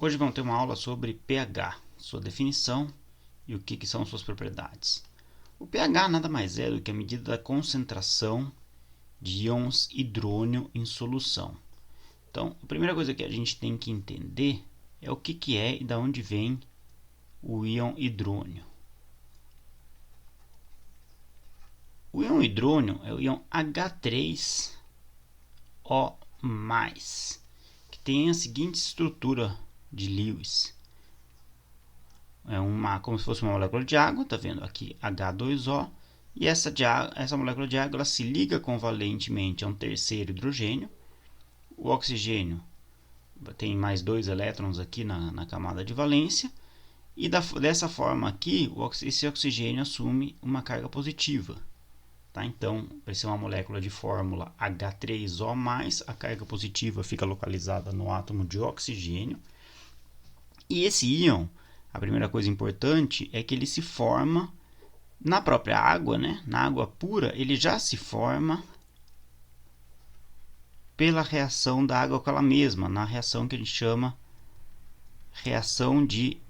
Hoje vamos ter uma aula sobre pH, sua definição e o que são suas propriedades. O pH nada mais é do que a medida da concentração de íons hidrônio em solução. Então, a primeira coisa que a gente tem que entender é o que é e de onde vem o íon hidrônio. O íon hidrônio é o íon H3O+, que tem a seguinte estrutura de Lewis. É como se fosse uma molécula de água, tá vendo aqui H2O, e essa molécula de água ela se liga covalentemente a um terceiro hidrogênio. O oxigênio tem mais 2 elétrons aqui na camada de valência, e dessa forma aqui, esse oxigênio assume uma carga positiva. Tá? Então, vai ser uma molécula de fórmula H3O+, a carga positiva fica localizada no átomo de oxigênio. E esse íon, a primeira coisa importante é que ele se forma na própria água, né? Na água pura, ele já se forma pela reação da água com ela mesma, na reação que a gente chama reação de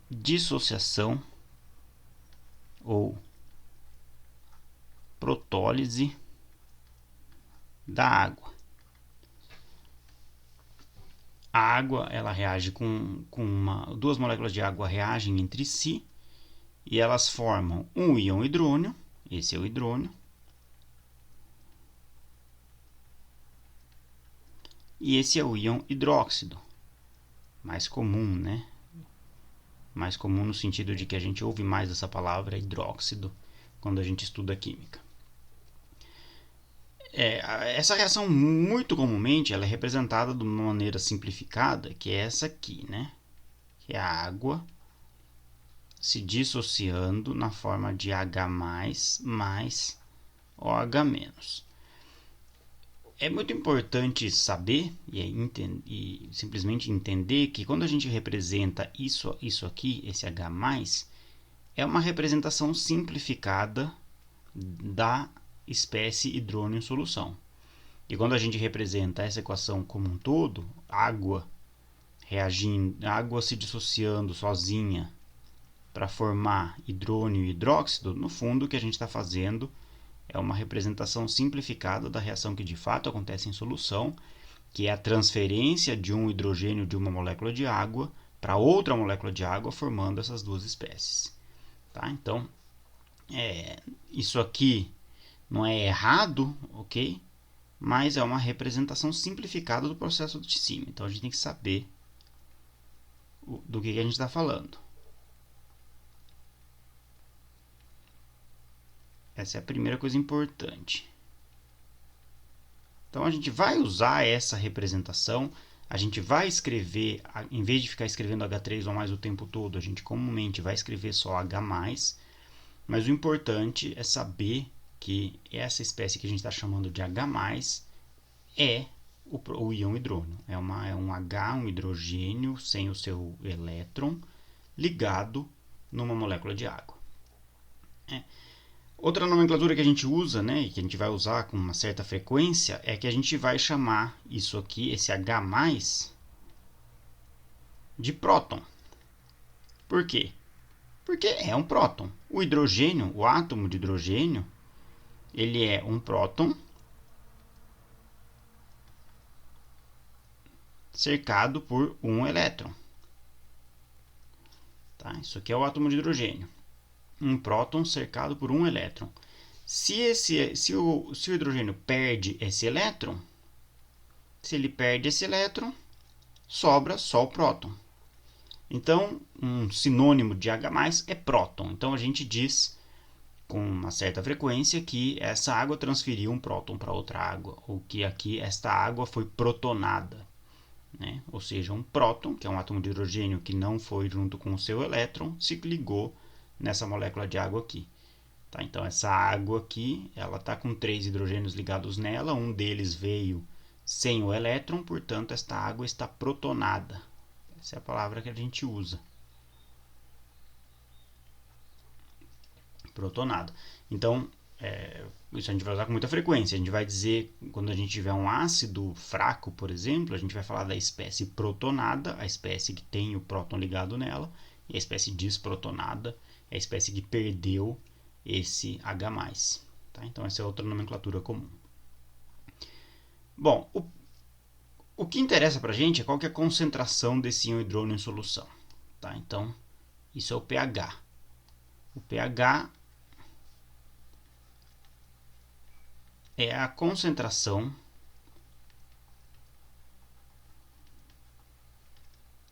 dissociação ou protólise da água. A água ela reage duas moléculas de água reagem entre si e elas formam um íon hidrônio, esse é o hidrônio, e esse é o íon hidróxido, mais comum, né? Mais comum no sentido de que a gente ouve mais essa palavra hidróxido quando a gente estuda química. Essa reação, muito comumente, ela é representada de uma maneira simplificada, que é essa aqui, né? Que é a água se dissociando na forma de H+, mais OH-. É muito importante saber e simplesmente entender que quando a gente representa isso aqui, esse H+, é uma representação simplificada da espécie hidrônio em solução. E quando a gente representa essa equação como um todo, água se dissociando sozinha para formar hidrônio e hidróxido, no fundo o que a gente está fazendo é uma representação simplificada da reação que de fato acontece em solução, que é a transferência de um hidrogênio de uma molécula de água para outra molécula de água, formando essas duas espécies. Tá? Então, isso aqui não é errado, ok? Mas é uma representação simplificada do processo de cima. Então, a gente tem que saber do que a gente está falando. Essa é a primeira coisa importante. Então, a gente vai usar essa representação, a gente vai escrever, em vez de ficar escrevendo H3O+ o tempo todo, a gente comumente vai escrever só H+, mas o importante é saber que essa espécie que a gente está chamando de H+, é o íon hidrônio. É um H, um hidrogênio sem o seu elétron, ligado numa molécula de água. Outra nomenclatura que a gente usa, né, e que a gente vai usar com uma certa frequência, é que a gente vai chamar isso aqui, esse H+, de próton. Por quê? Porque é um próton. O hidrogênio, o átomo de hidrogênio, ele é um próton cercado por um elétron. Tá? Isso aqui é o átomo de hidrogênio. Um próton cercado por um elétron. Se o hidrogênio perde esse elétron, sobra só o próton. Então, um sinônimo de H+ é próton. Então, a gente diz com uma certa frequência que essa água transferiu um próton para outra água, ou que aqui esta água foi protonada. Né? Ou seja, um próton, que é um átomo de hidrogênio que não foi junto com o seu elétron, se ligou nessa molécula de água aqui. Tá? Então, essa água aqui, ela está com 3 hidrogênios ligados nela, um deles veio sem o elétron, portanto, esta água está protonada. Essa é a palavra que a gente usa. Protonada. Então, Isso a gente vai usar com muita frequência. A gente vai dizer, quando a gente tiver um ácido fraco, por exemplo, a gente vai falar da espécie protonada, a espécie que tem o próton ligado nela, e a espécie desprotonada é a espécie que perdeu esse H+. Tá? Então, essa é outra nomenclatura comum. Bom, o que interessa para a gente é qual que é a concentração desse íon hidrônio em solução. Tá? Então, isso é o pH. O pH é a concentração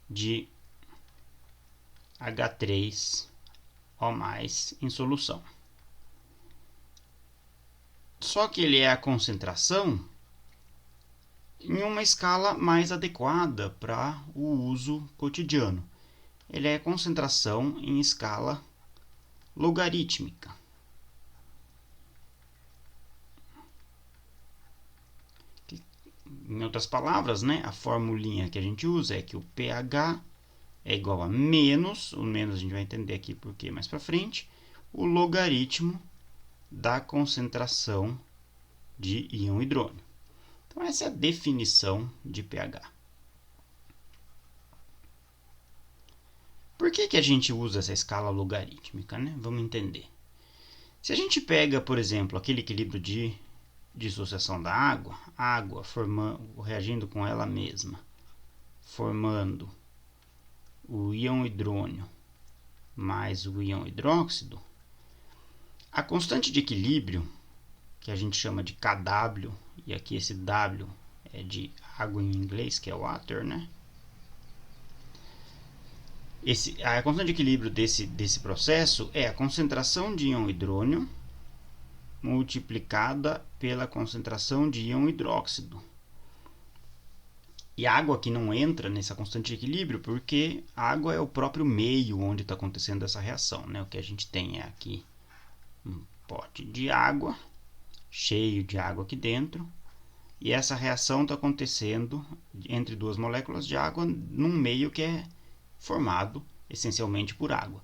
de H3O+ em solução. Só que ele é a concentração em uma escala mais adequada para o uso cotidiano. Ele é a concentração em escala logarítmica. Em outras palavras, né, a formulinha que a gente usa é que o pH é igual a menos, o menos a gente vai entender aqui porque mais para frente, o logaritmo da concentração de íon hidrônio. Então, essa é a definição de pH. Por que a gente usa essa escala logarítmica, né? Vamos entender. Se a gente pega, por exemplo, aquele equilíbrio de dissociação da água reagindo com ela mesma, formando o íon hidrônio mais o íon hidróxido, a constante de equilíbrio, que a gente chama de Kw, e aqui esse W é de água em inglês, que é water, né? A constante de equilíbrio desse processo é a concentração de íon hidrônio multiplicada pela concentração de íon hidróxido. E a água aqui não entra nessa constante de equilíbrio porque a água é o próprio meio onde está acontecendo essa reação, né? O que a gente tem é aqui um pote de água, cheio de água aqui dentro, e essa reação está acontecendo entre duas moléculas de água num meio que é formado essencialmente por água.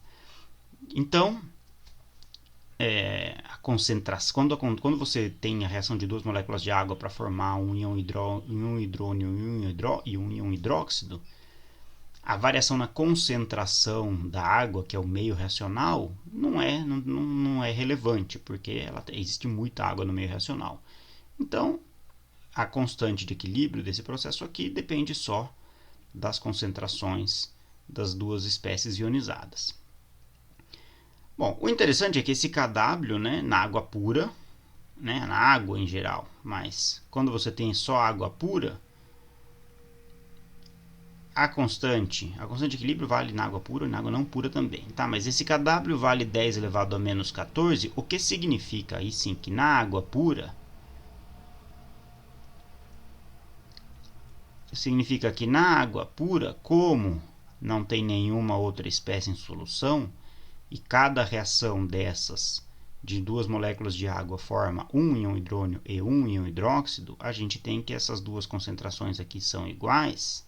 Então, a concentração, quando você tem a reação de duas moléculas de água para formar um íon hidrônio e um íon hidróxido, a variação na concentração da água, que é o meio reacional, não é relevante, porque existe muita água no meio reacional. Então, a constante de equilíbrio desse processo aqui depende só das concentrações das duas espécies ionizadas. Bom, o interessante é que esse Kw, né, na água pura, né, na água em geral, mas quando você tem só água pura, a constante de equilíbrio vale na água pura e na água não pura também, tá? Mas esse Kw vale 10 elevado a menos 14, o que significa aí sim que na água pura, como não tem nenhuma outra espécie em solução, e cada reação dessas de duas moléculas de água forma um íon hidrônio e um íon hidróxido, a gente tem que essas duas concentrações aqui são iguais.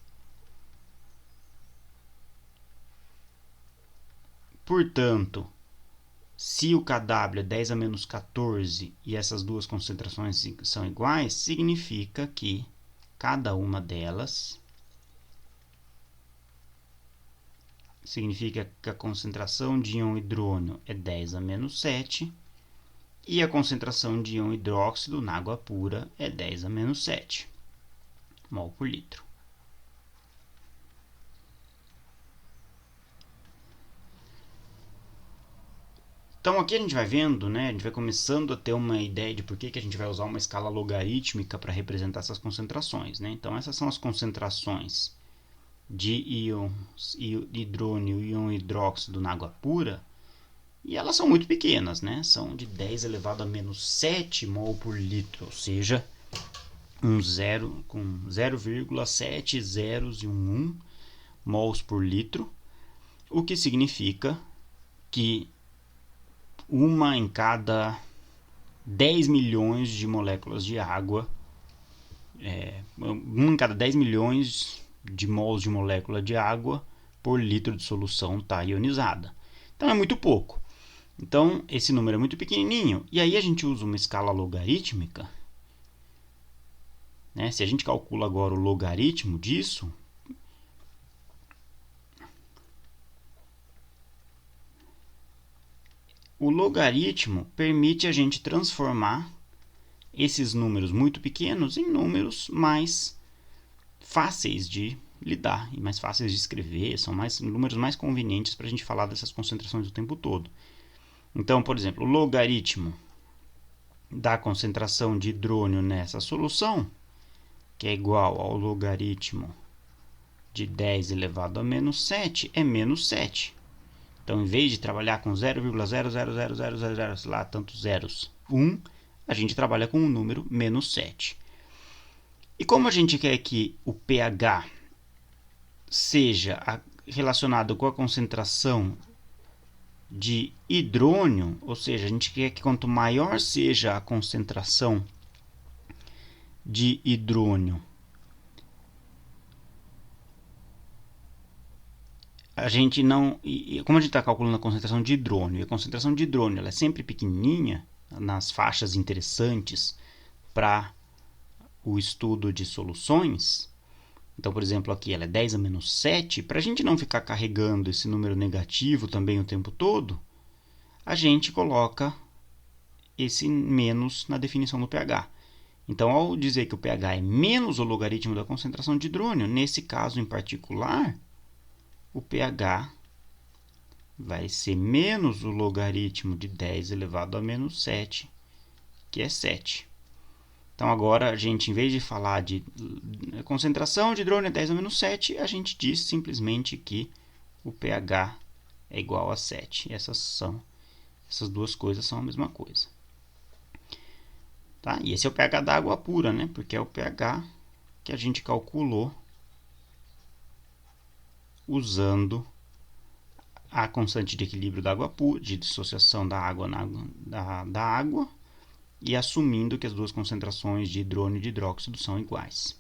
Portanto, se o Kw é 10 a menos 14 e essas duas concentrações são iguais, significa que cada uma delas significa que a concentração de íon hidrônio é 10 a menos 7 e a concentração de íon hidróxido na água pura é 10 a menos 7 mol por litro. Então aqui a gente vai vendo, né, a gente vai começando a ter uma ideia de por que a gente vai usar uma escala logarítmica para representar essas concentrações, né? Então essas são as concentrações de íons hidrônio e íon hidróxido na água pura, e elas são muito pequenas, né? São de 10 elevado a menos 7 mol por litro, ou seja, com 0,7 zeros e um 1 mols por litro, o que significa que uma em cada 10 milhões de moléculas de água, uma em cada 10 milhões de mols de molécula de água por litro de solução está ionizada. Então é muito pouco. Então, esse número é muito pequenininho. E aí a gente usa uma escala logarítmica, né? Se a gente calcula agora o logaritmo disso, o logaritmo permite a gente transformar esses números muito pequenos em números mais fáceis de lidar e mais fáceis de escrever, são números mais convenientes para a gente falar dessas concentrações o tempo todo. Então, por exemplo, o logaritmo da concentração de hidrônio nessa solução, que é igual ao logaritmo de 10 elevado a menos 7, é menos 7. Então, em vez de trabalhar com 0,00000, lá tantos zeros, 1, a gente trabalha com o número menos 7. E como a gente quer que o pH seja relacionado com a concentração de hidrônio, ou seja, a gente quer que quanto maior seja a concentração de hidrônio, a gente não, como a gente está calculando a concentração de hidrônio, e a concentração de hidrônio ela é sempre pequenininha nas faixas interessantes para o estudo de soluções. Então, por exemplo, aqui ela é 10 a menos 7. Para a gente não ficar carregando esse número negativo também o tempo todo, a gente coloca esse menos na definição do pH. Então, ao dizer que o pH é menos o logaritmo da concentração de hidrônio, nesse caso em particular, o pH vai ser menos o logaritmo de 10 elevado a menos 7, que é 7. Então, agora, a gente, em vez de falar de concentração de hidrônio é 10 a menos 7, a gente diz simplesmente que o pH é igual a 7. Essas duas coisas são a mesma coisa. Tá? E esse é o pH da água pura, né? Porque é o pH que a gente calculou usando a constante de equilíbrio da água pura, de dissociação da água da água, e assumindo que as duas concentrações de hidrônio e de hidróxido são iguais.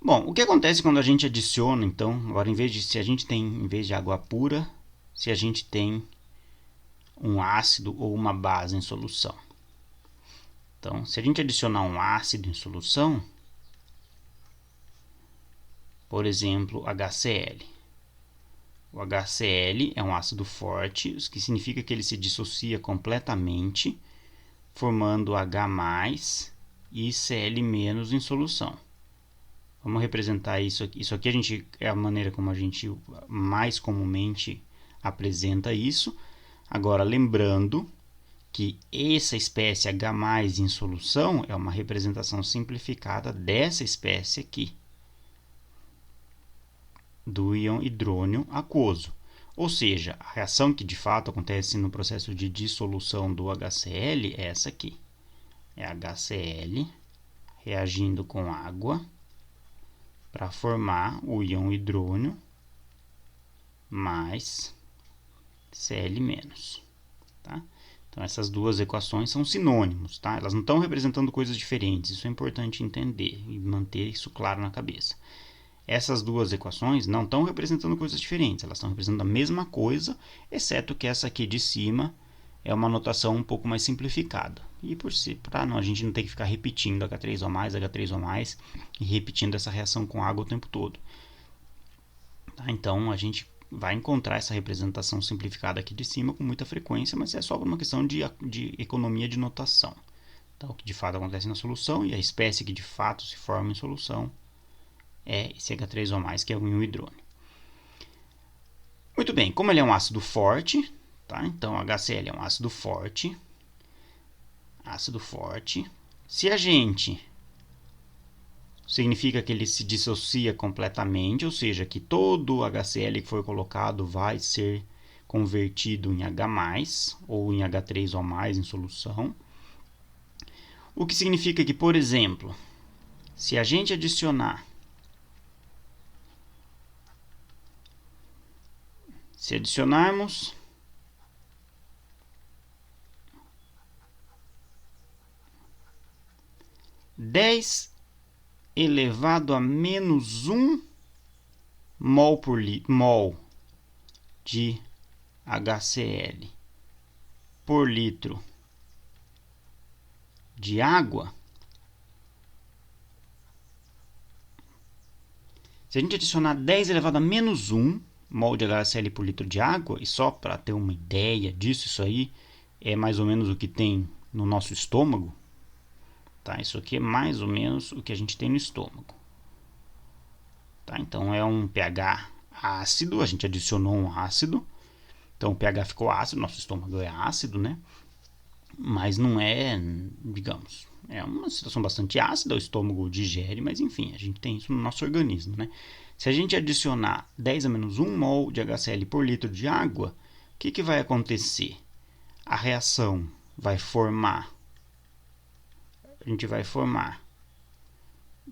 Bom, o que acontece quando a gente adiciona, então, agora em vez de água pura, se a gente tem um ácido ou uma base em solução? Então, se a gente adicionar um ácido em solução, por exemplo, HCl. O HCl é um ácido forte, o que significa que ele se dissocia completamente, formando H+ e Cl- em solução. Vamos representar isso aqui. Isso aqui é a maneira como a gente mais comumente apresenta isso. Agora, lembrando que essa espécie H+ em solução é uma representação simplificada dessa espécie aqui, do íon hidrônio aquoso. Ou seja, a reação que de fato acontece no processo de dissolução do HCl é essa aqui. É HCl reagindo com água para formar o íon hidrônio mais Cl-. Tá? Então, essas duas equações são sinônimos. Tá? Elas não estão representando coisas diferentes. Isso é importante entender e manter isso claro na cabeça. Essas duas equações não estão representando coisas diferentes, elas estão representando a mesma coisa, exceto que essa aqui de cima é uma notação um pouco mais simplificada. E para a gente não ter que ficar repetindo H3O+, e repetindo essa reação com água o tempo todo. Tá? Então, a gente vai encontrar essa representação simplificada aqui de cima com muita frequência, mas é só por uma questão de economia de notação. Então, o que de fato acontece na solução e a espécie que de fato se forma em solução é esse H3O+, que é o íon hidrônio. Muito bem, como ele é um ácido forte, tá? Então HCl é um ácido forte. Se a gente significa que ele se dissocia completamente, ou seja, que todo o HCl que for colocado vai ser convertido em H+, ou em H3O+, em solução. O que significa que, por exemplo, se a gente adicionar Se adicionarmos dez elevado a menos 1 mol de HCl por litro de água, se a gente adicionar 10 elevado a menos 1 mol de HCl por litro de água, e só para ter uma ideia disso, isso aí é mais ou menos o que tem no nosso estômago, tá? Isso aqui é mais ou menos o que a gente tem no estômago, tá? Então é um pH ácido, a gente adicionou um ácido, então o pH ficou ácido, nosso estômago é ácido, né? Mas não é, digamos, é uma situação bastante ácida, o estômago digere, mas enfim, a gente tem isso no nosso organismo, né? Se a gente adicionar 10 a menos 1 mol de HCl por litro de água, o que vai acontecer? A reação vai formar, a gente vai formar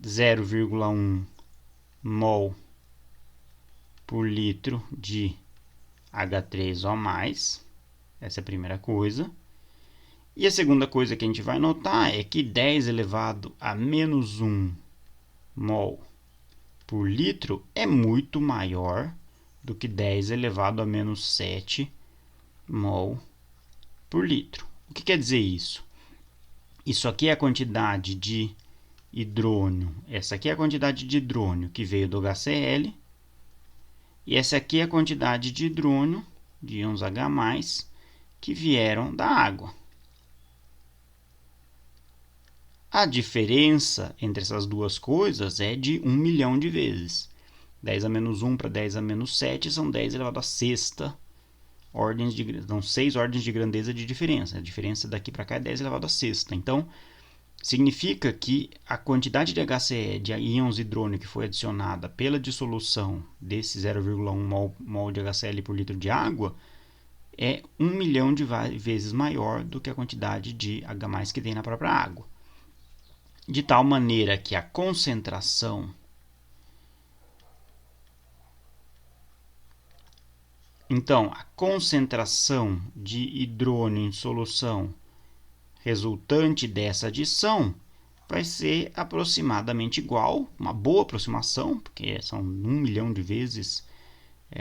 0,1 mol por litro de H3O+, essa é a primeira coisa. E a segunda coisa que a gente vai notar é que 10 elevado a menos 1 mol por litro é muito maior do que 10 elevado a menos 7 mol por litro. O que quer dizer isso? Isso aqui é a quantidade de hidrônio. Essa aqui é a quantidade de hidrônio que veio do HCl. E essa aqui é a quantidade de hidrônio, de íons H+, que vieram da água. A diferença entre essas duas coisas é de 1 milhão de vezes. 10 a menos 1 para 10 a menos 7 são 10 elevado a sexta ordens de, são 6 ordens de grandeza de diferença. A diferença daqui para cá é 10 elevado a sexta. Então, significa que a quantidade de HCl, de íons hidrônio que foi adicionada pela dissolução desse 0,1 mol de HCl por litro de água é 1 milhão de vezes maior do que a quantidade de H+ que tem na própria água. De tal maneira que a concentração de hidrônio em solução resultante dessa adição vai ser aproximadamente igual, uma boa aproximação, porque são 1 milhão de vezes,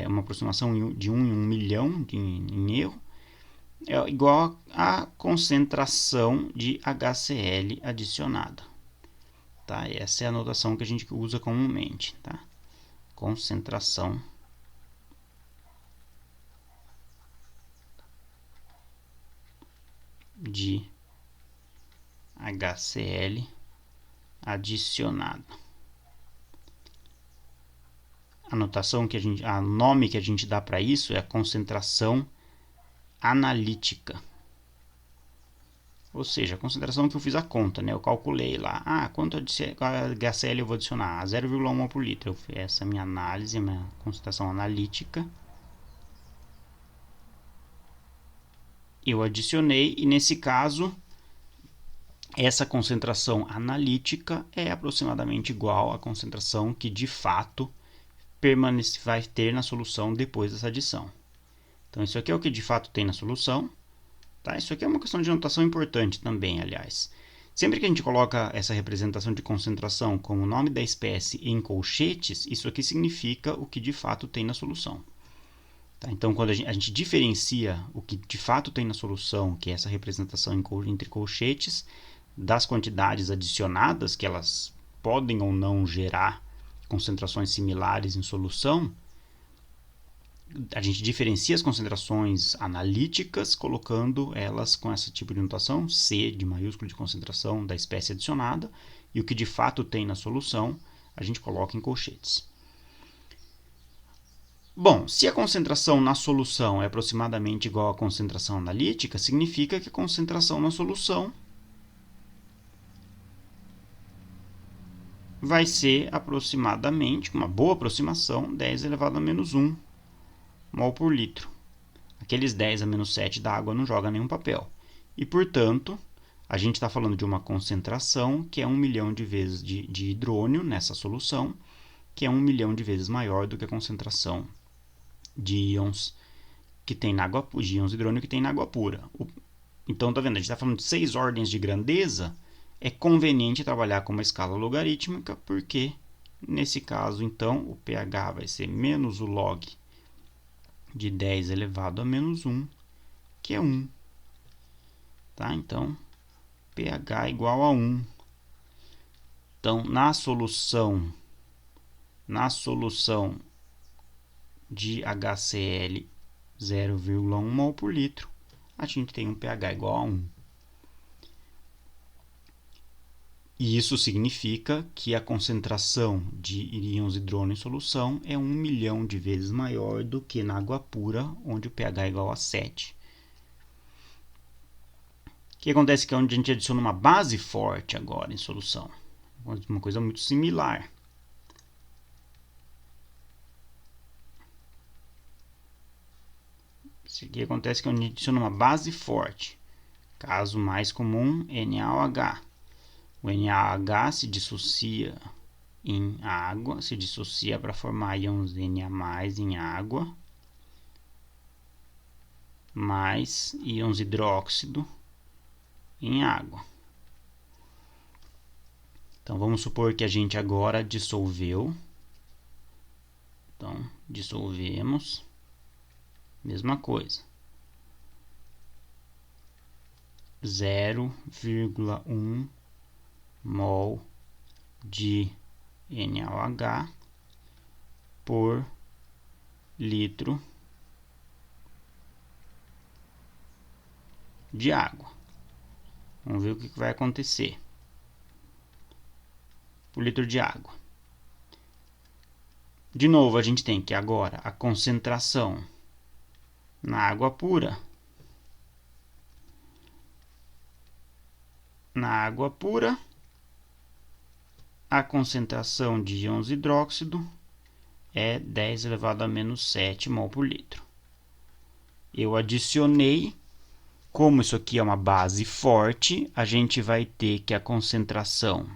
uma aproximação de 1 em 1 milhão em erro, é igual à concentração de HCl adicionada. Tá? Essa é a notação que a gente usa comumente. Tá? Concentração de HCl adicionado. A notação que a nome que a gente dá para isso é a concentração analítica. Ou seja, a concentração que eu fiz a conta, né? Eu calculei lá, quanto HCl eu vou adicionar? 0,1 por litro. Eu fiz essa minha análise, minha concentração analítica. Eu adicionei e nesse caso essa concentração analítica é aproximadamente igual à concentração que de fato vai ter na solução depois dessa adição. Então isso aqui é o que de fato tem na solução. Tá? Isso aqui é uma questão de notação importante também, aliás. Sempre que a gente coloca essa representação de concentração como o nome da espécie em colchetes, isso aqui significa o que de fato tem na solução. Tá? Então, quando a gente diferencia o que de fato tem na solução, que é essa representação entre colchetes, das quantidades adicionadas, que elas podem ou não gerar concentrações similares em solução, a gente diferencia as concentrações analíticas, colocando elas com esse tipo de notação, C de maiúsculo de concentração da espécie adicionada, e o que de fato tem na solução, a gente coloca em colchetes. Bom, se a concentração na solução é aproximadamente igual à concentração analítica, significa que a concentração na solução vai ser aproximadamente, uma boa aproximação, 10 elevado a menos 1 mol por litro. Aqueles 10 a menos 7 da água não joga nenhum papel. E, portanto, a gente está falando de uma concentração que é 1 milhão de vezes de hidrônio nessa solução, que é 1 milhão de vezes maior do que a concentração de íons que tem na água, de íons hidrônio que tem na água pura. Então, tá vendo? A gente está falando de 6 ordens de grandeza. É conveniente trabalhar com uma escala logarítmica, porque, nesse caso, então, o pH vai ser menos o log de 10 elevado a menos 1, que é 1. Tá? Então, pH igual a 1. Então, na solução de HCl 0,1 mol por litro, a gente tem um pH igual a 1. E isso significa que a concentração de íons hidrônio em solução é 1 milhão de vezes maior do que na água pura, onde o pH é igual a 7. O que acontece é que é onde a gente adiciona uma base forte agora em solução. Uma coisa muito similar. Isso aqui acontece que a gente adiciona uma base forte. Caso mais comum, NaOH. O NaOH se dissocia em água, se dissocia para formar íons Na+ em água, mais íons hidróxido em água. Então, vamos supor que a gente agora dissolveu. Então, dissolvemos. Mesma coisa. 0,1 mol de NaOH por litro de água. Vamos ver o que vai acontecer. Por litro de água. De novo, a gente tem que agora a concentração na água pura. Na água pura, a concentração de íons hidróxido é 10 elevado a menos 7 mol por litro. Eu adicionei, como isso aqui é uma base forte, a gente vai ter que a concentração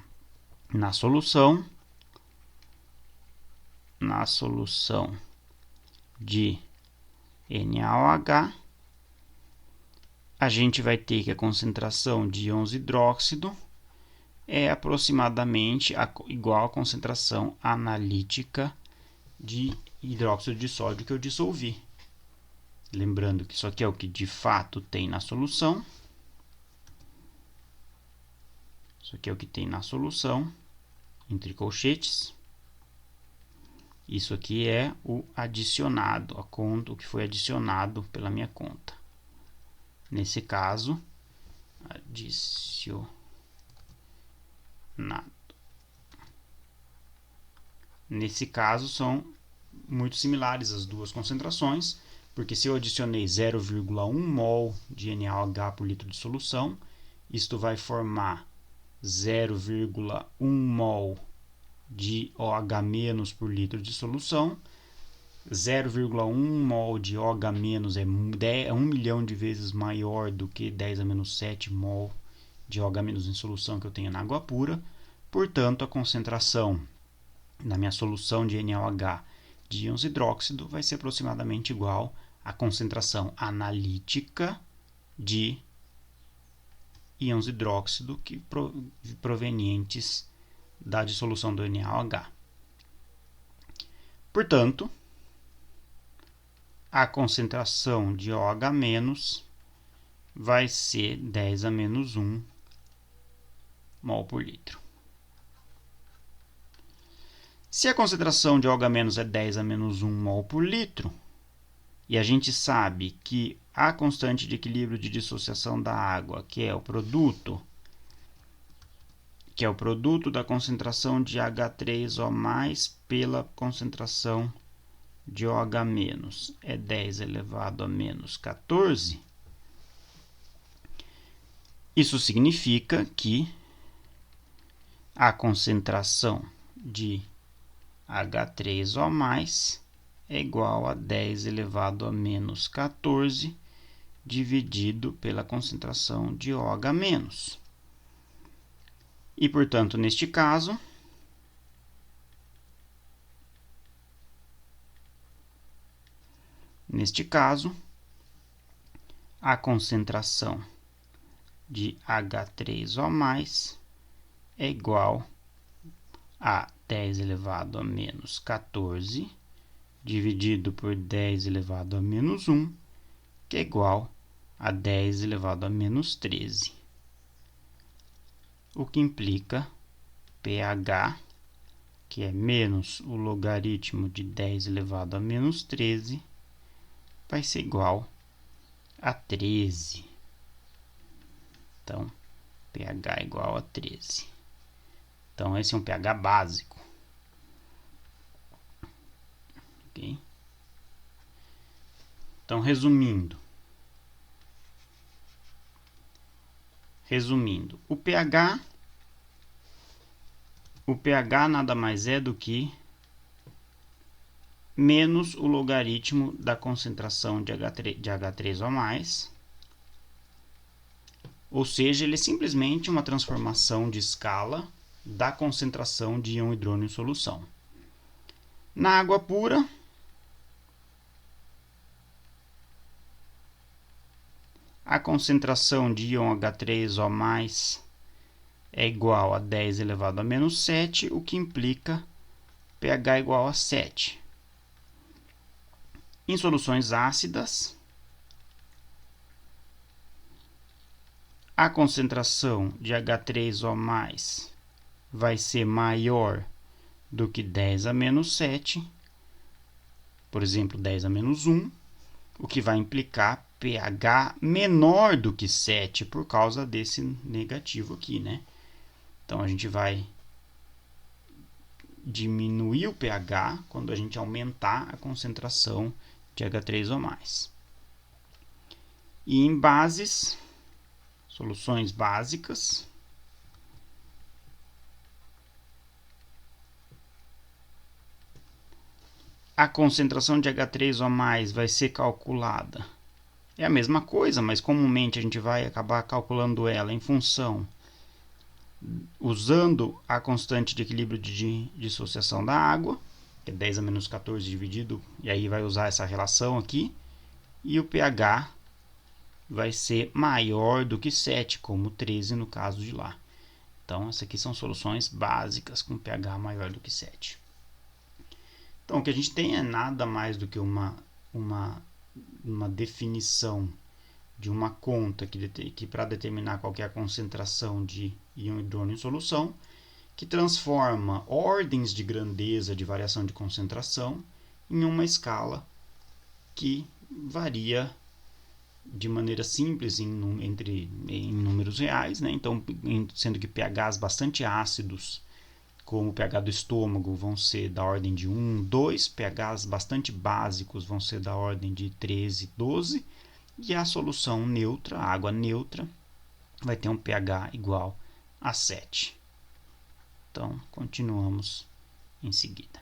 na solução de NaOH, a gente vai ter que a concentração de íons hidróxido é aproximadamente igual à concentração analítica de hidróxido de sódio que eu dissolvi. Lembrando que isso aqui é o que de fato tem na solução. Isso aqui é o que tem na solução, entre colchetes. Isso aqui é o adicionado, o que foi adicionado pela minha conta. Nesse caso, adicionado. Nesse caso, são muito similares as duas concentrações, porque se eu adicionei 0,1 mol de NaOH por litro de solução, isto vai formar 0,1 mol de OH- por litro de solução. 0,1 mol de OH- é 1 milhão de vezes maior do que 10 a menos 7 mol de OH- em solução que eu tenho na água pura. Portanto, a concentração na minha solução de NaOH de íons hidróxido vai ser aproximadamente igual à concentração analítica de íons hidróxido provenientes da dissolução do NaOH. Portanto, a concentração de OH- vai ser 10 a menos 1 mol por litro. Se a concentração de OH- é 10 a menos 1 mol por litro, e a gente sabe que a constante de equilíbrio de dissociação da água, que é o produto da concentração de H3O+, pela concentração de OH- é 10 elevado a menos 14, isso significa que a concentração de H3O+, é igual a 10 elevado a menos 14 dividido pela concentração de OH-. E, portanto, neste caso, a concentração de H3O+, é igual a 10 elevado a menos 14 dividido por 10 elevado a menos 1, que é igual a 10 elevado a menos 13. O que implica pH, que é menos o logaritmo de 10 elevado a menos 13, vai ser igual a 13. Então, pH é igual a 13. Então, esse é um pH básico. Ok? Então, resumindo, o pH nada mais é do que menos o logaritmo da concentração de H3O+, ou seja, ele é simplesmente uma transformação de escala da concentração de íon hidrônio em solução. Na água pura, a concentração de íon H3O+, é igual a 10 elevado a menos 7, o que implica pH igual a 7. Em soluções ácidas, a concentração de H3O+, vai ser maior do que 10 a menos 7, por exemplo, 10 a menos 1, o que vai implicar pH menor do que 7 por causa desse negativo aqui, né? Então, a gente vai diminuir o pH quando a gente aumentar a concentração de H3O+. E em bases, soluções básicas, a concentração de H3O+ vai ser calculada. É a mesma coisa, mas comumente a gente vai acabar calculando ela em função, usando a constante de equilíbrio de dissociação da água, que é 10 a menos 14 dividido, e aí vai usar essa relação aqui, e o pH vai ser maior do que 7, como 13 no caso de lá. Então, essas aqui são soluções básicas com pH maior do que 7. Então, o que a gente tem é nada mais do que uma definição de uma conta que para determinar qual é a concentração de íon hidrônio em solução, que transforma ordens de grandeza de variação de concentração em uma escala que varia de maneira simples em números reais, né? Então, sendo que pHs bastante ácidos, como o pH do estômago, vão ser da ordem de 1, 2, pHs bastante básicos vão ser da ordem de 13, 12, e a solução neutra, a água neutra, vai ter um pH igual a 7. Então, continuamos em seguida.